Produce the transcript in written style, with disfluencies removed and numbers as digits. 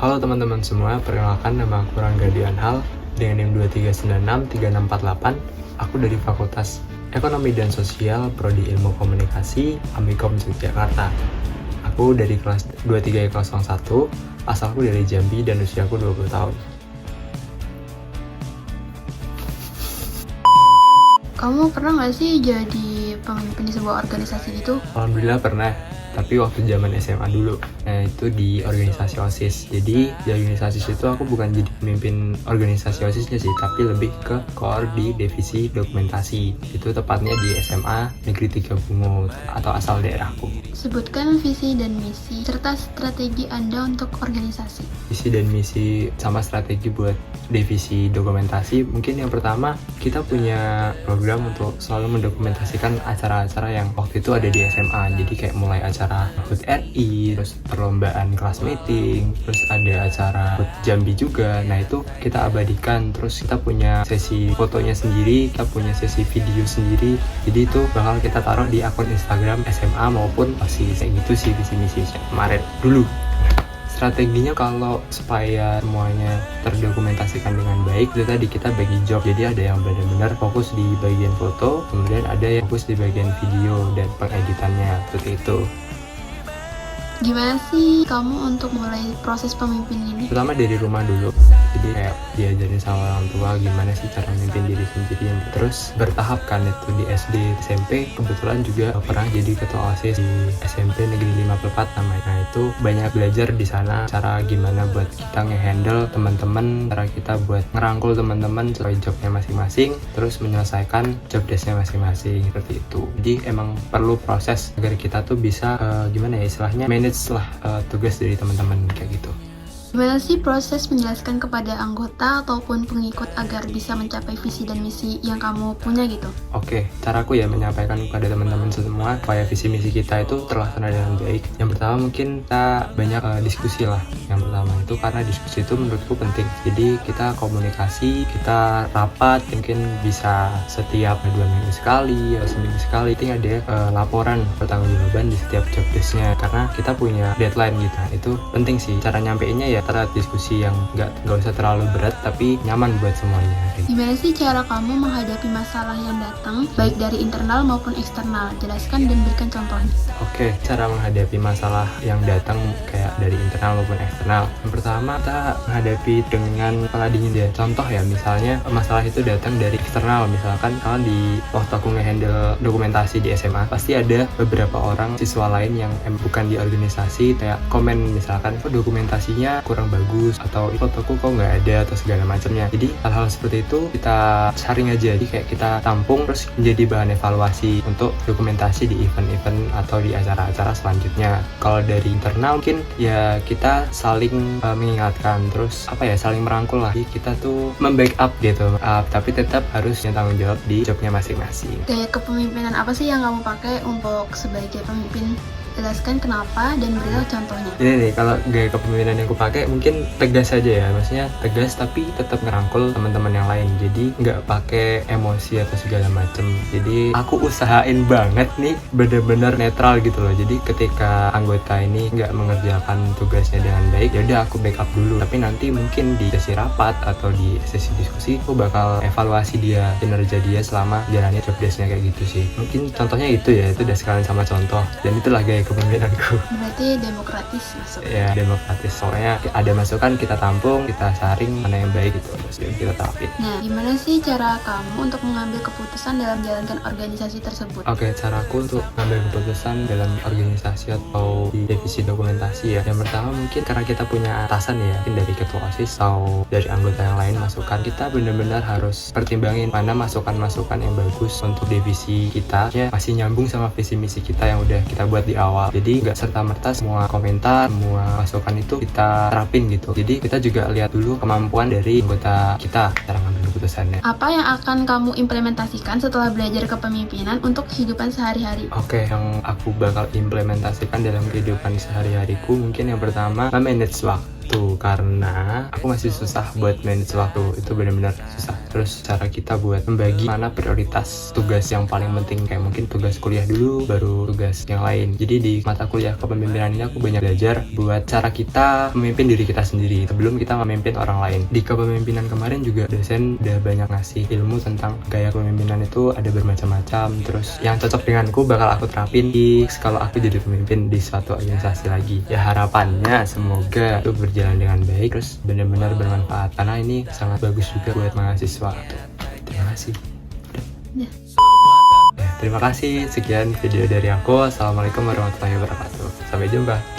Halo teman-teman semua, perkenalkan nama aku Rangga Dianhal dengan NIM 23963648. Aku dari Fakultas Ekonomi dan Sosial, Prodi Ilmu Komunikasi, Amikom Yogyakarta. Aku dari kelas 2301, asalku dari Jambi dan usiaku 20 tahun. Kamu pernah nggak sih jadi pemimpin di sebuah organisasi gitu? Alhamdulillah pernah, tapi waktu zaman SMA dulu. Nah, itu di organisasi OSIS. Jadi di organisasi itu aku bukan jadi pemimpin organisasi OSISnya sih, tapi lebih ke koor di divisi dokumentasi. Itu tepatnya di SMA Negeri 3 Bungo atau asal daerahku. Sebutkan visi dan misi serta strategi Anda untuk organisasi. Visi dan misi sama strategi buat divisi dokumentasi, mungkin yang pertama kita punya program untuk selalu mendokumentasikan acara-acara yang waktu itu ada di SMA. Jadi kayak mulai acara HUT RI, terus perlombaan kelas meeting, terus ada acara HUT Jambi juga. Nah itu kita abadikan, terus kita punya sesi fotonya sendiri, kita punya sesi video sendiri. Jadi itu bakal kita taruh di akun Instagram SMA maupun OSIS. Kayak gitu sih visi misi kemarin dulu. Strateginya kalau supaya semuanya terdokumentasikan dengan baik, itu tadi kita bagi job. Jadi ada yang benar-benar fokus di bagian foto, kemudian ada yang fokus di bagian video dan pengeditannya, seperti itu. Gimana sih kamu untuk mulai proses pemimpin ini? Pertama dari rumah dulu, jadi kayak diajarin sama orang tua gimana sih cara memimpin diri sendiri. Terus bertahap kan, itu di SD, SMP, kebetulan juga pernah jadi ketua OSIS di SMP Negeri 54 namanya. Nah itu banyak belajar di sana cara gimana buat kita ngehandle teman-teman, cara kita buat ngerangkul teman-teman sesuai jobnya masing-masing, terus menyelesaikan job desknya masing-masing, seperti itu. Jadi emang perlu proses agar kita tuh bisa gimana ya istilahnya manage lah tugas dari teman-teman kayak gitu. Gimana sih proses menjelaskan kepada anggota ataupun pengikut agar bisa mencapai visi dan misi yang kamu punya gitu? Oke, caraku ya menyampaikan kepada teman-teman semua supaya visi misi kita itu terlaksana dengan baik. Yang pertama mungkin kita banyak diskusi lah. Yang pertama itu karena diskusi itu menurutku penting. Jadi kita komunikasi, kita rapat, mungkin bisa setiap 2 minggu sekali atau seminggu sekali. Itu ada laporan pertanggungjawaban di setiap job desk-nya karena kita punya deadline gitu. Itu penting sih. Cara nyampeinnya ya terhadap diskusi yang nggak usah terlalu berat tapi nyaman buat semuanya. Gimana sih cara kamu menghadapi masalah yang datang baik dari internal maupun eksternal? Jelaskan dan berikan contohnya. Oke, cara menghadapi masalah yang datang kayak dari internal maupun eksternal. Yang pertama kita menghadapi dengan kepala dingin ya. Contoh ya, misalnya masalah itu datang dari eksternal. Misalkan kalau di waktu aku ngehandle dokumentasi di SMA, pasti ada beberapa orang siswa lain yang bukan di organisasi kayak komen misalkan dokumentasinya kurang bagus atau fotoku kok nggak ada atau segala macamnya. Jadi hal-hal seperti itu kita sharing aja, jadi kayak kita tampung terus menjadi bahan evaluasi untuk dokumentasi di event-event atau di acara-acara selanjutnya. Kalau dari internal mungkin ya kita saling mengingatkan, terus saling merangkul lah. Jadi kita tuh membackup gitu, tapi tetap harus tanggung jawab di jobnya masing-masing. Gaya kepemimpinan apa sih yang kamu pakai untuk sebagai pemimpin? Jelaskan kenapa dan berilah contohnya. Ini nih, kalau gaya kepemimpinan yang aku pakai mungkin tegas aja ya, maksudnya tegas tapi tetap ngerangkul teman-teman yang lain. Jadi nggak pakai emosi atau segala macem. Jadi aku usahain banget nih bener-bener netral gitu loh. Jadi ketika anggota ini nggak mengerjakan tugasnya dengan baik, ya udah aku backup dulu. Tapi nanti mungkin di sesi rapat atau di sesi diskusi aku bakal evaluasi dia, kinerja dia selama jalannya job desknya kayak gitu sih. Mungkin contohnya itu ya, itu udah sekalian sama contoh. Dan itulah gaya kepemimpinanku. Berarti demokratis masuk. Ya, demokratis. Pokoknya ada masukan kita tampung, kita saring mana yang baik gitu, terus kita terapin. Nah, gimana sih cara kamu untuk mengambil keputusan dalam menjalankan organisasi tersebut? Oke, caraku untuk mengambil keputusan dalam organisasi atau di divisi dokumentasi ya. Yang pertama mungkin karena kita punya atasan ya, mungkin dari ketua OSIS atau dari anggota yang lain masukan, kita benar-benar harus pertimbangin mana masukan-masukan yang bagus untuk divisi kita, ya masih nyambung sama visi misi kita yang udah kita buat di awal. Jadi nggak serta-merta semua komentar, semua masukan itu kita terapin gitu. Jadi kita juga lihat dulu kemampuan dari anggota kita cara ngambil keputusannya. Apa yang akan kamu implementasikan setelah belajar kepemimpinan untuk kehidupan sehari-hari? Oke, yang aku bakal implementasikan dalam kehidupan sehari-hariku mungkin yang pertama manage waktu, karena aku masih susah buat manage waktu, itu benar-benar susah. terus cara kita buat membagi mana prioritas tugas yang paling penting, kayak mungkin tugas kuliah dulu baru tugas yang lain. Jadi di mata kuliah kepemimpinan ini aku banyak belajar buat cara kita memimpin diri kita sendiri sebelum kita memimpin orang lain. Di kepemimpinan kemarin juga dosen udah banyak ngasih ilmu tentang gaya kepemimpinan itu ada bermacam-macam, terus yang cocok denganku bakal aku terapin kalau aku jadi pemimpin di suatu organisasi lagi. Ya harapannya semoga itu berjalan dengan baik, terus benar-benar bermanfaat karena ini sangat bagus juga buat mahasiswa. Terima kasih. Ya. Terima kasih, sekian video dari aku. Assalamualaikum warahmatullahi wabarakatuh. Sampai jumpa.